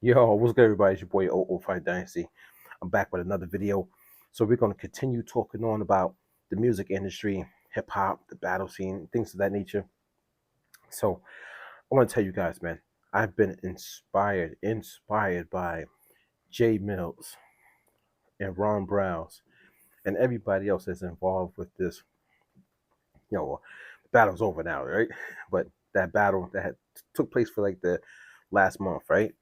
Yo, what's good, everybody? It's your boy 005 Dynasty. I'm back with another video. So we're going to continue talking on about the music industry, hip hop, the battle scene, things of that nature. So I want to tell you guys, man, I've been inspired by Jae Millz and Ron Browz and everybody else that's involved with this. The battle's over now, right? But that battle that took place for like the last month, right?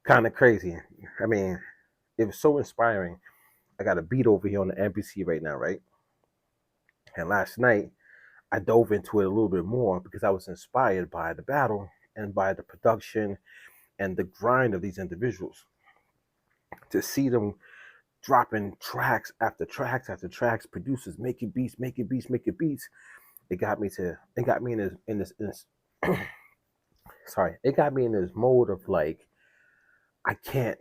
Kind of crazy. I mean, it was so inspiring. I got a beat over here on the NBC right now, right? And last night I dove into it a little bit more because I was inspired by the battle and by the production and the grind of these individuals. To see them dropping tracks after tracks after tracks, producers making beats, making beats, making beats. It got me in this sorry, it got me in this mode of like I can't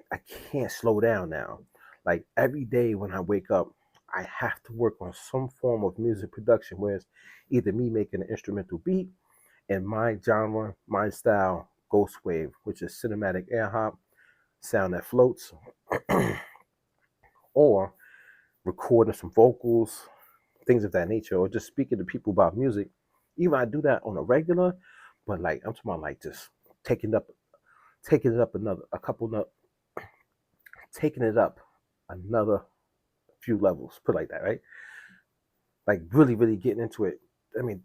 slow down now. Like every day when I wake up, I have to work on some form of music production, where it's either me making an instrumental beat in my genre, my style, Ghost Wave, which is cinematic air hop, sound that floats, or recording some vocals, things of that nature, or just speaking to people about music. Even I do that on a regular, but like I'm talking about like just taking up taking it up another a couple taking it up another few levels, put it like that, right? Like really, really getting into it. I mean,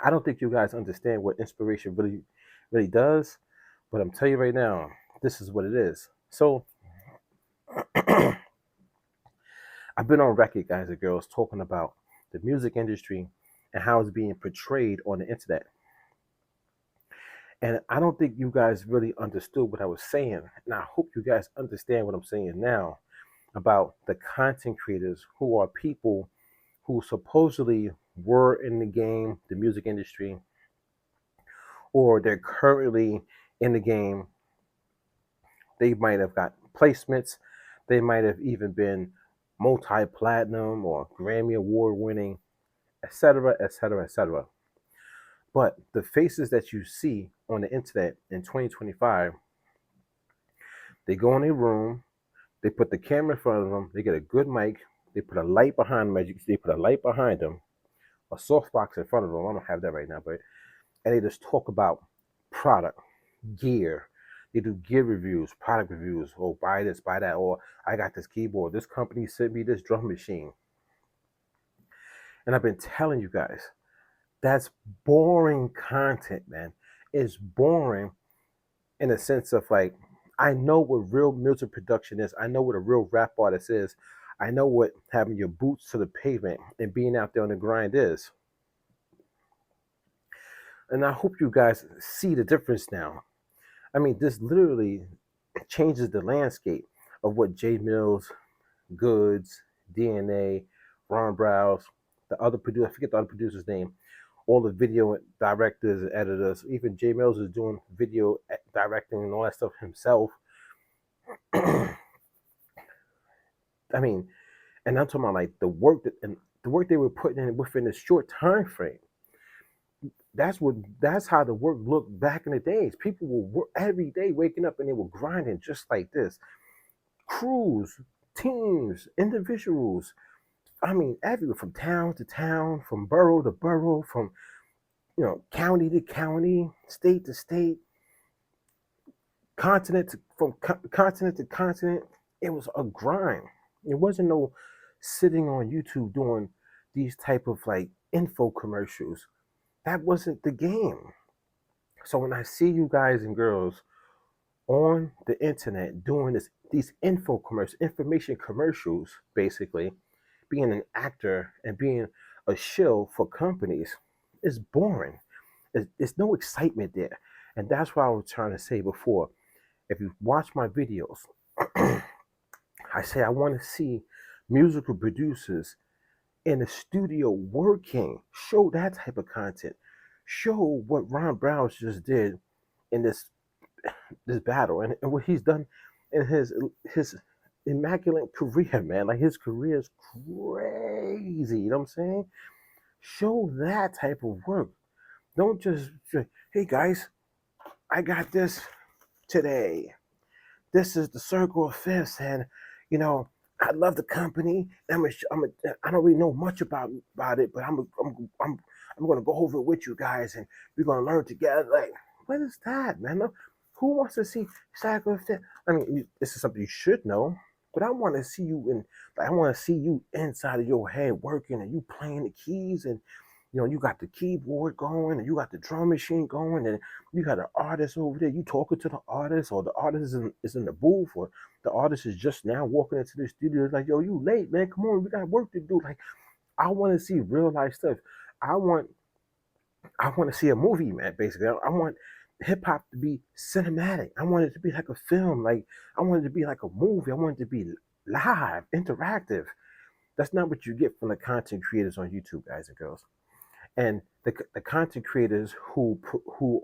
I don't think you guys understand what inspiration really, really does, but I'm telling you right now, this is what it is. So I've been on record, guys and girls, talking about the music industry and how it's being portrayed on the internet. And I don't think you guys really understood what I was saying. And I hope you guys understand what I'm saying now about the content creators who are people who supposedly were in the game, the music industry, or they're currently in the game. They might have got placements. They might have even been multi-platinum or Grammy award winning, etc., etc., etc. But the faces that you see on the internet in 2025, they go in a room, they put the camera in front of them, they get a good mic, they put a light behind them, they put a light behind them, a softbox in front of them. I don't have that right now, but and they just talk about product, gear. They do gear reviews, product reviews. Oh, buy this, buy that. Or I got this keyboard. This company sent me this drum machine. And I've been telling you guys, that's boring content, man. It's boring in a sense of like, I know what real music production is. I know what a real rap artist is. I know what having your boots to the pavement and being out there on the grind is. And I hope you guys see the difference now. I mean, this literally changes the landscape of what Jae Millz, Goods, DNA, Ron Browz, the other producer, I forget the other producer's name, all the video directors and editors, even Jae Millz is doing video directing and all that stuff himself. I mean, and I'm talking about like the work they were putting in within a short time frame. That's how the work looked back in the days. People were every day waking up and they were grinding just like this. Crews, teams, individuals. I mean, everywhere from town to town, from borough to borough, from county to county, state to state, continent to continent. It was a grind. It wasn't no sitting on YouTube doing these type of like info commercials. That wasn't the game. So when I see you guys and girls on the internet doing these information commercials, basically being an actor and being a shill for companies, is boring. It's no excitement there. And that's what I was trying to say before. If you watch my videos, I say I want to see musical producers in the studio working. Show that type of content. Show what Ron Browz just did in this battle and what he's done in his immaculate career, man. Like his career is crazy. You know what I'm saying? Show that type of work. Don't just say, hey guys, I got this today. This is the Circle of Fifths, and you know, I love the company. I don't really know much about it, but I'm gonna go over it with you guys, and we're gonna learn together. Like, what is that, man? Who wants to see Circle of Fifths? I mean, this is something you should know, but I want to see you in. Like, I want to see you inside of your head working, and you playing the keys, and you got the keyboard going, and you got the drum machine going, and you got an artist over there. You talking to the artist, or the artist is in the booth, or the artist is just now walking into the studio. It's like, yo, you late, man. Come on, we got work to do. Like, I want to see real life stuff. I want I want to see a movie, man. Basically, I want hip hop to be cinematic. I want it to be like a film. Like, I want it to be like a movie. I want it to be live, interactive. That's not what you get from the content creators on YouTube, guys and girls. And the content creators who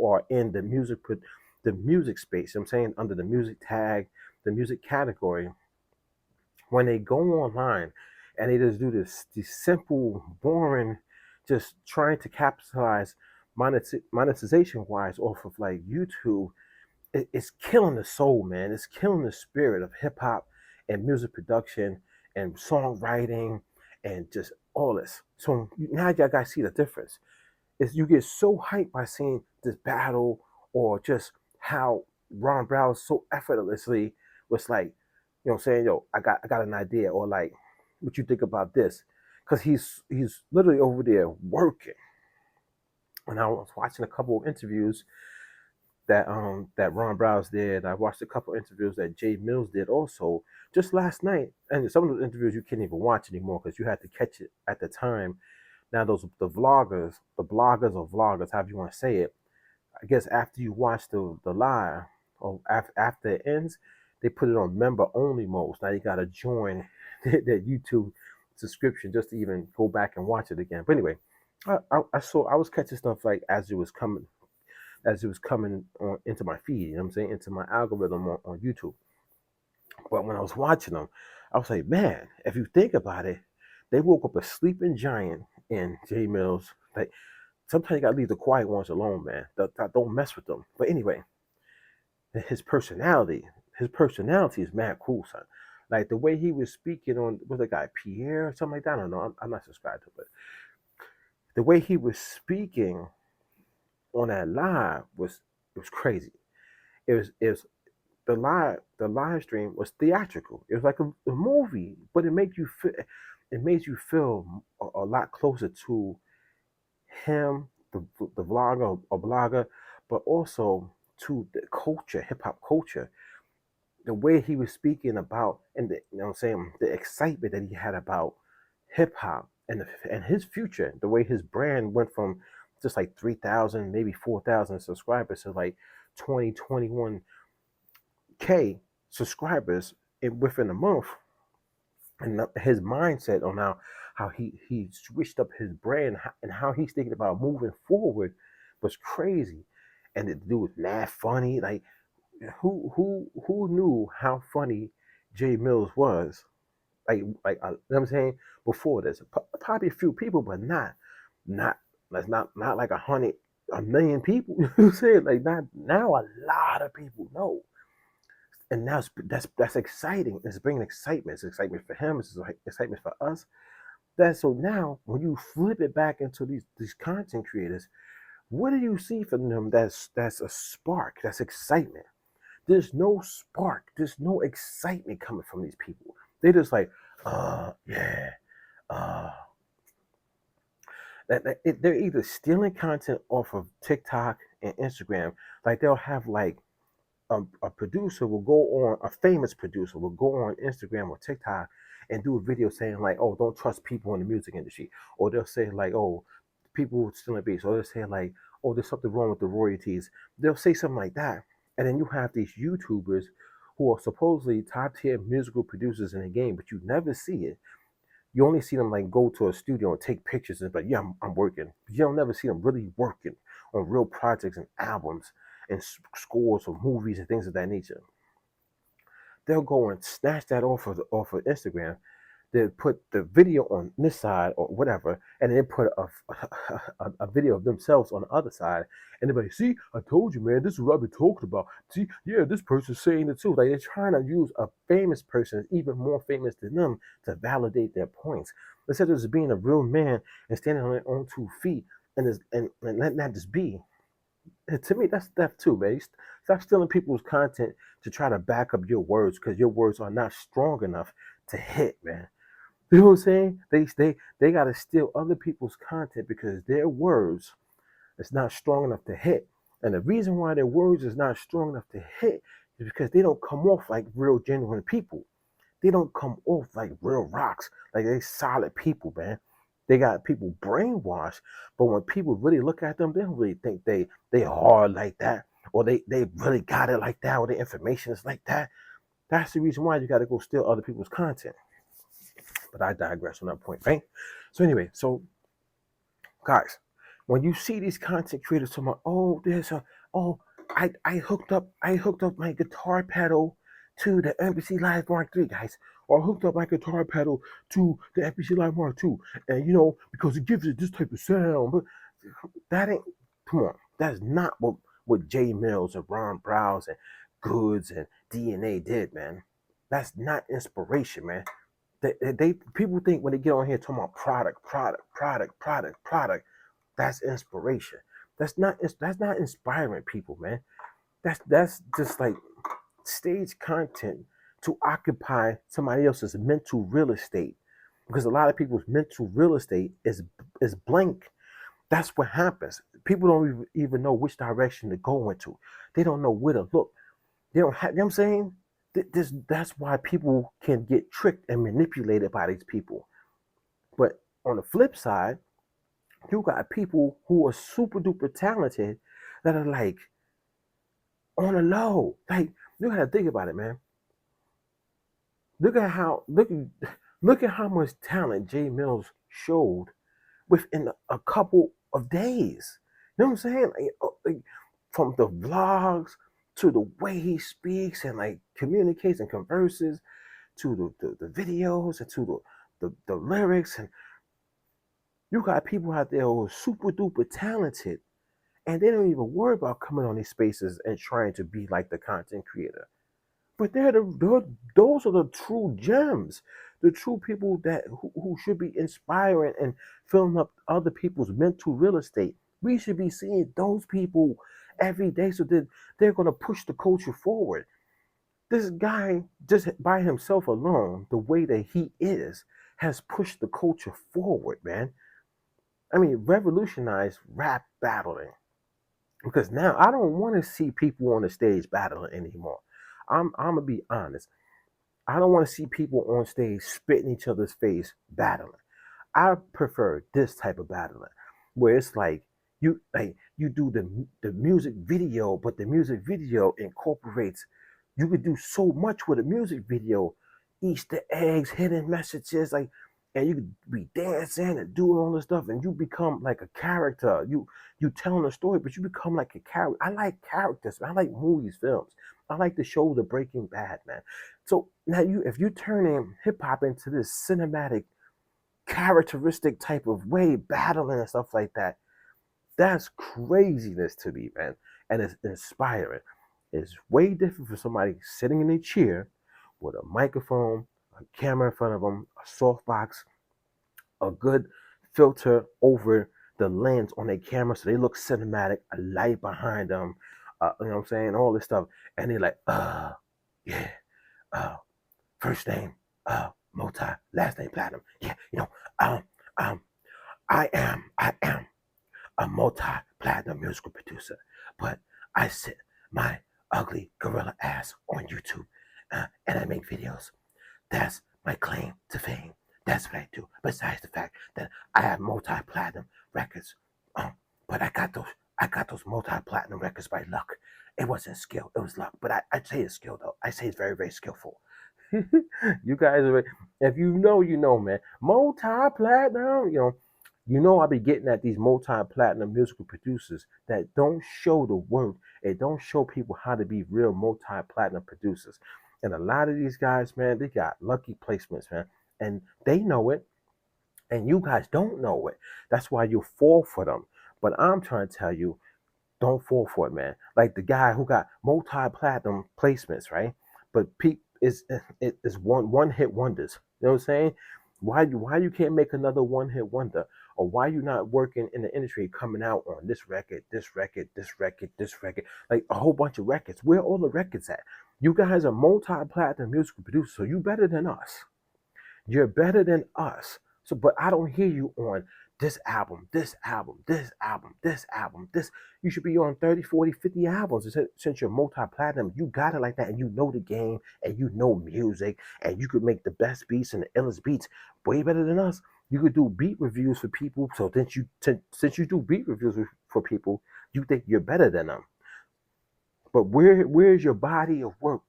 are in the music space, I'm saying under the music tag, the music category, when they go online and they just do these simple, boring, just trying to capitalize monetization wise off of like YouTube, it's killing the soul, man. It's killing the spirit of hip hop and music production and songwriting and just all this. So now y'all guys see the difference. Is you get so hyped by seeing this battle, or just how Ron Browz so effortlessly was like, what I'm saying, yo, I got an idea, or like, what you think about this? Because he's literally over there working. And I was watching a couple of interviews that Ron Browz did. I watched a couple of interviews that Jae Millz did also just last night. And some of those interviews you can't even watch anymore because you had to catch it at the time. Now those the bloggers or vloggers, however you want to say it, I guess after you watch the live, or after it ends, they put it on member only mode. So now you gotta join that YouTube subscription just to even go back and watch it again. But anyway, I was catching stuff like as it was coming on into my feed, you know what I'm saying, into my algorithm on YouTube. But when I was watching them, I was like, man, if you think about it, they woke up a sleeping giant in Jae Millz. Like, sometimes you gotta leave the quiet ones alone, man. Don't mess with them. But anyway, his personality, his personality is mad cool, son. Like the way he was speaking on, was the guy Pierre or something like that? I don't know. I'm not subscribed to it, but the way he was speaking on that live was crazy. It was the live stream was theatrical. It was like a movie, but it made you feel a lot closer to him, the vlogger or blogger, but also to the culture, hip hop culture. The way he was speaking about, and you know what I'm saying, the excitement that he had about hip hop and his future, the way his brand went from just like 3,000, maybe 4,000 subscribers to like 20, 21K subscribers within a month. And his mindset on how he switched up his brand and how he's thinking about moving forward was crazy. And the dude was mad funny. Like, who knew how funny Jae Millz was? You know what I'm saying, before this, probably a few people, but not that's not like 100 million people. You know what I'm saying? Like, not now, a lot of people know. And now that's exciting. It's bringing excitement. It's excitement for him. It's like excitement for us. That so now when you flip it back into these content creators, what do you see from them? That's a spark. That's excitement. There's no spark. There's no excitement coming from these people. They just like, yeah, uh. They're either stealing content off of TikTok and Instagram. Like, they'll have like a producer will go on, a famous producer will go on Instagram or TikTok and do a video saying like, oh, don't trust people in the music industry. Or they'll say like, oh, people stealing beats. Or they'll say like, oh, there's something wrong with the royalties. They'll say something like that. And then you have these YouTubers who are supposedly top tier musical producers in the game, but you never see it. You only see them like go to a studio and take pictures and be like, yeah, I'm working. But you don't never see them really working on real projects and albums and scores for movies and things of that nature. They'll go and snatch that off of Instagram. they put the video on this side or whatever, and then put a video of themselves on the other side, and they're like, see, I told you, man, this is what I've been talking about. See, yeah, this person's saying it too. Like, they're trying to use a famous person, even more famous than them, to validate their points. Instead of just being a real man and standing on their own 2 feet and letting that just be. And to me, that's theft too, man. Stop stealing people's content to try to back up your words because your words are not strong enough to hit, man. You know what I'm saying? They gotta steal other people's content because their words is not strong enough to hit. And the reason why their words is not strong enough to hit is because they don't come off like real genuine people. They don't come off like real rocks. Like they solid people, man. They got people brainwashed, but when people really look at them, they don't really think they hard like that, or they really got it like that, or the information is like that. That's the reason why you got to go steal other people's content. But I digress on that point, right? So anyway, so guys, when you see these content creators talking about, oh, I hooked up my guitar pedal to the MPC Live Mark III, guys, or hooked up my guitar pedal to the MPC Live Mark II, and because it gives it this type of sound. But that ain't, come on, that's not what Jae Millz and Ron Browz and Goods and DNA did, man. That's not inspiration, man. They people think when they get on here talking about product, that's inspiration. That's not inspiring people, man. That's just like stage content to occupy somebody else's mental real estate, because a lot of people's mental real estate is blank. That's what happens. People don't even know which direction to go into. They don't know where to look. They don't have, you know what I'm saying? That's why people can get tricked and manipulated by these people. But on the flip side, you got people who are super duper talented that are like on a low. Like, you gotta think about it, man. Look at how much talent Jae Millz showed within a couple of days. You know what I'm saying? Like, from the vlogs to the way he speaks and like communicates and converses, to the videos and to the lyrics. And you got people out there who are super duper talented, and they don't even worry about coming on these spaces and trying to be like the content creator. But those are the true gems, the true people who should be inspiring and filling up other people's mental real estate. We should be seeing those people every day, so that they're going to push the culture forward. This guy, just by himself alone, the way that he is, has pushed the culture forward, man. I mean, revolutionized rap battling. Because now I don't want to see people on the stage battling anymore. I'm gonna be honest. I don't want to see people on stage spitting each other's face battling. I prefer this type of battling, where it's like you do the music video, but the music video incorporates. You could do so much with a music video, Easter eggs, hidden messages, like, and you could be dancing and doing all this stuff, and you become like a character. You telling a story, but you become like a character. I like characters, man. I like movies, films. I like the show The Breaking Bad, man. So now if you turn in hip hop into this cinematic, characteristic type of way, battling and stuff like that, that's craziness to me, man. And it's inspiring. It's way different for somebody sitting in a chair with a microphone, a camera in front of them, a softbox, a good filter over the lens on their camera so they look cinematic, a light behind them, you know what I'm saying, all this stuff. And they're like, yeah, uh, first name, multi, last name platinum. Yeah, um, um, I am a multi-platinum musical producer, but I sit my ugly gorilla ass on YouTube, and I make videos. That's my claim to fame. That's what I do. Besides the fact that I have multi-platinum records, but I got those multi-platinum records by luck. It wasn't skill, it was luck. But I'd say it's skill though. I say it's very, very skillful. You guys are, if you know, man. Multi-platinum, I'll be getting at these multi-platinum musical producers that don't show the work and don't show people how to be real multi-platinum producers. And a lot of these guys, man, they got lucky placements, man. and they know it, and you guys don't know it. That's why you fall for them. But I'm trying to tell you, don't fall for it, man. Like the guy who got multi-platinum placements, right? But Pete is one hit wonders. You know what I'm saying? Why you can't make another one hit wonder? Or why you not working in the industry coming out on this record, this record, this record, this record, like a whole bunch of records? Where all the records at? You guys are multi-platinum musical producers, so you better than us. You're better than us. So, but I don't hear you on this album, this album, this album, this album, this. You should be on 30, 40, 50 albums. Since you're multi-platinum, you got it like that, and you know the game, and you know music, and you could make the best beats and the illest beats way better than us. You could do beat reviews for people. So since you do beat reviews for people, you think you're better than them. But where's your body of work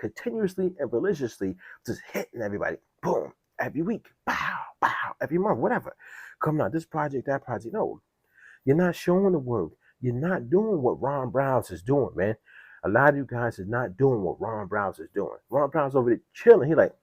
continuously and religiously just hitting everybody? Boom, every week, pow, pow, every month, whatever. Coming out this project, that project. No, you're not showing the work. You're not doing what Ron Browz is doing, man. A lot of you guys is not doing what Ron Browz is doing. Ron Browz over there chilling. He like,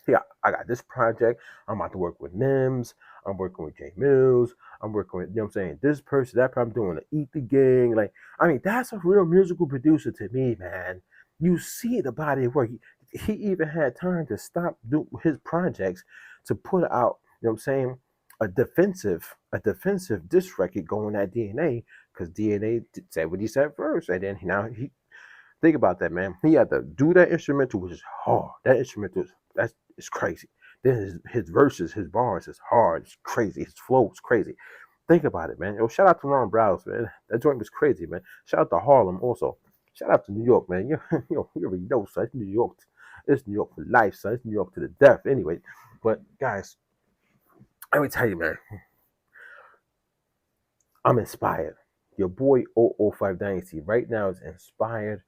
yeah, I got this project. I'm about to work with Nims. I'm working with Jae Millz. I'm working with, you know what I'm saying, this person, that person. I'm doing the Eat the Gang. Like, I mean, that's a real musical producer to me, man. You see the body of work. He even had time to stop his projects to put out, you know what I'm saying, a defensive diss record going at DNA, because DNA said what he said first. And then now he think about that, man. He had to do that instrumental, which is hard. That instrumental it's crazy. Then his verses, his bars is hard. It's crazy. His flow is crazy. Think about it, man. Yo, shout out to Ron Browz, man. That joint was crazy, man. Shout out to Harlem also. Shout out to New York, man. You already know, son. It's New York. It's New York for life, son. It's New York to the death. Anyway, but guys, let me tell you, man. I'm inspired. Your boy 005 Dynasty right now is inspired.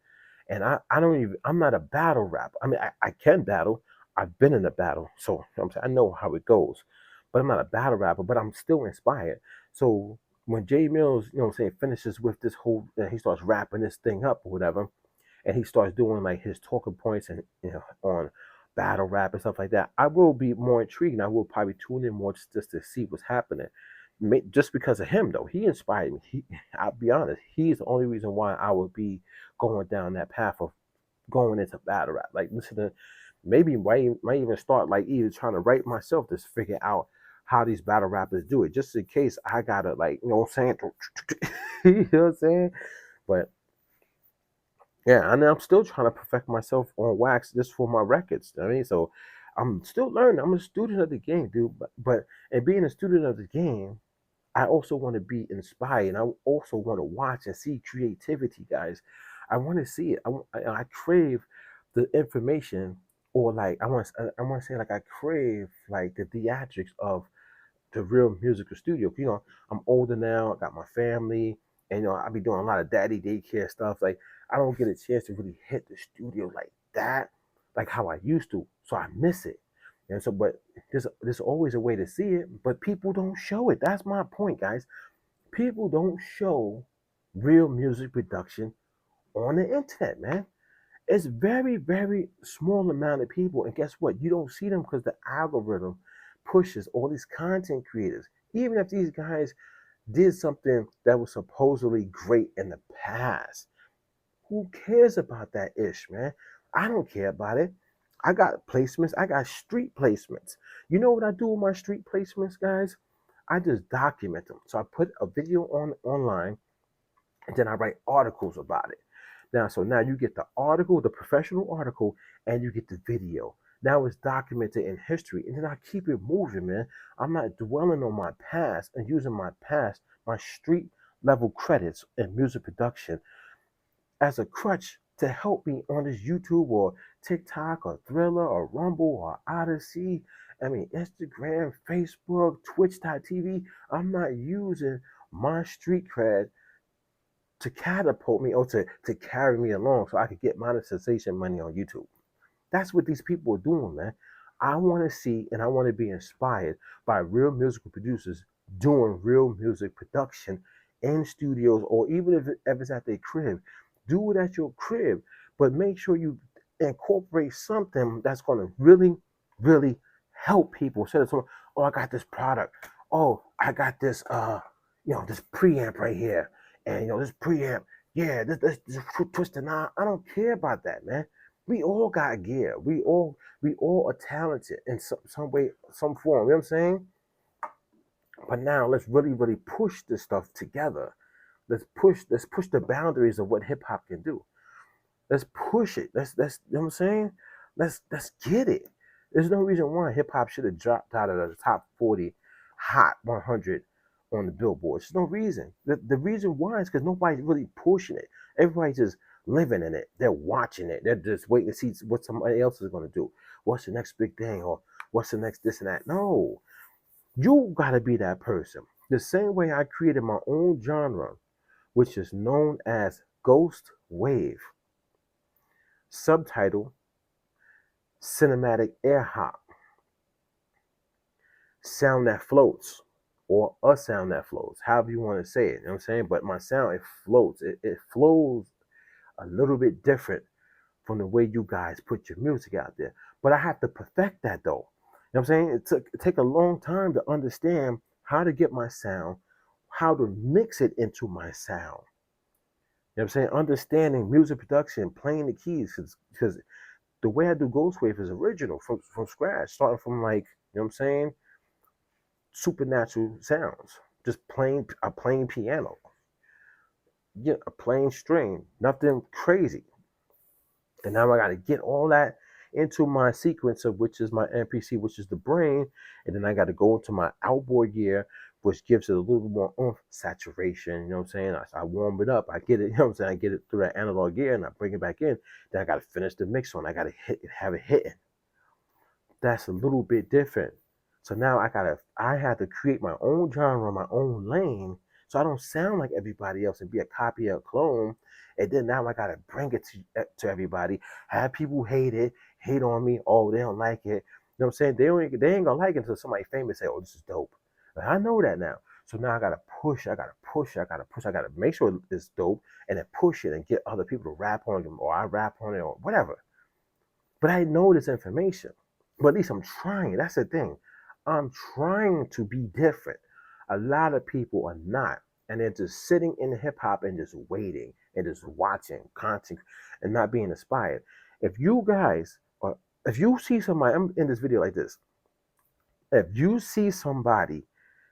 And I don't even, I'm not a battle rapper. I mean, I can battle. I've been in a battle. So, you know what I'm saying, I know how it goes. But I'm not a battle rapper, but I'm still inspired. So when Jae Millz, you know what I'm saying, finishes with this whole, he starts wrapping this thing up or whatever, and he starts doing like his talking points and, you know, on battle rap and stuff like that, I will be more intrigued, and I will probably tune in more just to see what's happening. Just because of him, though, he inspired me. I'll be honest, he's the only reason why I would be going down that path of going into battle rap. Like, listen to, maybe might even start like either trying to write myself to figure out how these battle rappers do it, just in case I gotta, like, you know what I'm saying, you know what I'm saying. But yeah, and I'm still trying to perfect myself on wax just for my records. I mean, so I'm still learning. I'm a student of the game, dude. But and being a student of the game, I also want to be inspired. And I also want to watch and see creativity, guys. I want to see it. I crave the information, or like I want to say, like, I crave like the theatrics of the real musical studio. You know, I'm older now. I got my family, and you know, I be doing a lot of daddy daycare stuff. Like, I don't get a chance to really hit the studio like that, like how I used to. So I miss it. And so, but there's always a way to see it, but people don't show it. That's my point, guys. People don't show real music production on the internet, man. It's very, very small amount of people, and guess what? You don't see them because the algorithm pushes all these content creators. Even if these guys did something that was supposedly great in the past, who cares about that ish, man? I don't care about it. I got placements. I got street placements. You know what I do with my street placements, guys? I just document them. So I put a video online, and then I write articles about it. Now you get the article, the professional article, and you get the video. Now it's documented in history, and then I keep it moving, man. I'm not dwelling on my past and using my past, my street level credits in music production as a crutch to help me on this YouTube or TikTok or Thriller or Rumble or Odyssey. I mean, Instagram, Facebook, Twitch.tv. I'm not using my street cred to catapult me, or to carry me along so I could get monetization money on YouTube. That's what these people are doing, man. I want to see and I want to be inspired by real musical producers doing real music production in studios, or even if it's at their crib. Do it at your crib, but make sure you incorporate something that's going to really really help people instead of saying, oh, I got this product. Oh, I got this this preamp right here. And this preamp, yeah, this twist the knob. I don't care about that, man. We all got gear. We all are talented in some way, some form. You know what I'm saying? But now let's really, really push this stuff together. Let's push the boundaries of what hip hop can do. Let's push it. Let's you know what I'm saying? Let's get it. There's no reason why hip hop should have dropped out of the top 40 hot 100 on the billboard. There's no reason. The reason why is because nobody's really pushing it. Everybody's just living in it. They're watching it. They're just waiting to see what somebody else is going to do. What's the next big thing, or what's the next this and that? No, you gotta be that person. The same way I created my own genre, which is known as Ghost Wave. Subtitle: Cinematic Air Hop. Sound that floats, or a sound that floats, however you want to say it. You know what I'm saying? But my sound, it floats. It flows a little bit different from the way you guys put your music out there. But I have to perfect that though. You know what I'm saying? It took a long time to understand how to get my sound, how to mix it into my sound. You know what I'm saying? Understanding music production, playing the keys, because the way I do Ghost Wave is original from scratch, starting from like, you know what I'm saying, supernatural sounds, just playing a plain piano, yeah, a plain string, nothing crazy. And now I got to get all that into my sequencer, which is my MPC, which is the brain, and then I got to go into my outboard gear, which gives it a little bit more oomph, saturation. You know what I'm saying? I warm it up, I get it. You know what I'm saying? I get it through that analog gear, and I bring it back in. Then I got to finish the mix on. I got to have it hitting. That's a little bit different. So now I had to create my own genre, my own lane, so I don't sound like everybody else and be a copy or a clone. And then now I gotta bring it to everybody. Have people hate on me. Oh, they don't like it. You know what I'm saying? They ain't gonna like it until somebody famous say, "Oh, this is dope." But I know that now. So now I gotta push. I gotta push. I gotta push. I gotta make sure it's dope, and then push it and get other people to rap on them, or I rap on it, or whatever. But I know this information. But at least I'm trying. That's the thing. I'm trying to be different. A lot of people are not. And they're just sitting in hip hop and just waiting and just watching content and not being inspired. If you guys are, if you see somebody, I'm in this video like this. If you see somebody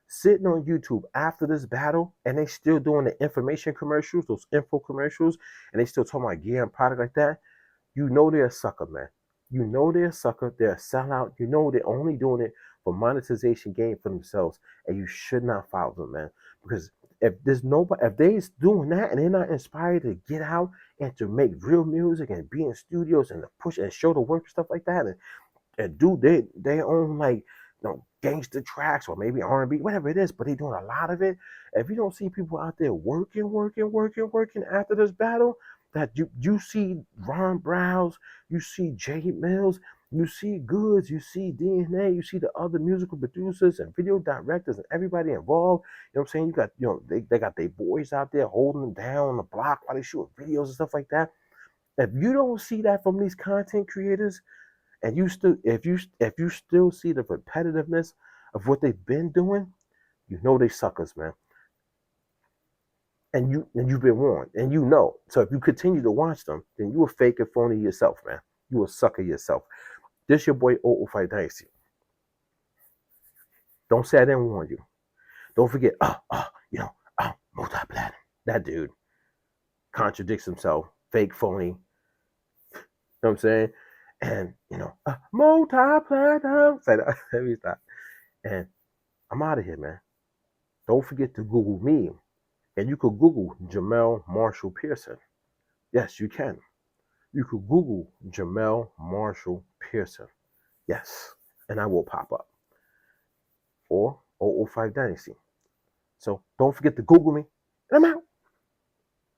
sitting on YouTube after this battle and they still doing the information commercials, those info commercials, and they still talking about gear and product like that, you know they're a sucker, man. You know they're a sucker. They're a sellout. You know they're only doing it for monetization gain for themselves, and you should not follow them, man. Because if they're doing that and they're not inspired to get out and to make real music and be in studios and to push and show the work and stuff like that, and do their own like gangster tracks or maybe R&B, whatever it is, but they doing a lot of it. If you don't see people out there working after this battle, that you see Ron Browz, you see Jae Millz, you see Goods, you see DNA, you see the other musical producers and video directors and everybody involved. You know what I'm saying? You got, they got their boys out there holding them down on the block while they shoot videos and stuff like that. If you don't see that from these content creators, and you still if you still see the repetitiveness of what they've been doing, you know they suckers, man. And you've been warned, and you know. So if you continue to watch them, then you a fake and phony yourself, man. You a sucker yourself. This your boy 005 Dynasty. Don't say I didn't warn you. Don't forget, multi-platinum. That dude contradicts himself. Fake, phony. You know what I'm saying? And multi-platinum. Say that. Let me stop. And I'm out of here, man. Don't forget to Google me. And you could Google Jamel Marshall Pearson. Yes, you can. You could Google Jamel Marshall Pearson. Yes. And I will pop up. Or 005 Dynasty. So don't forget to Google me. And I'm out.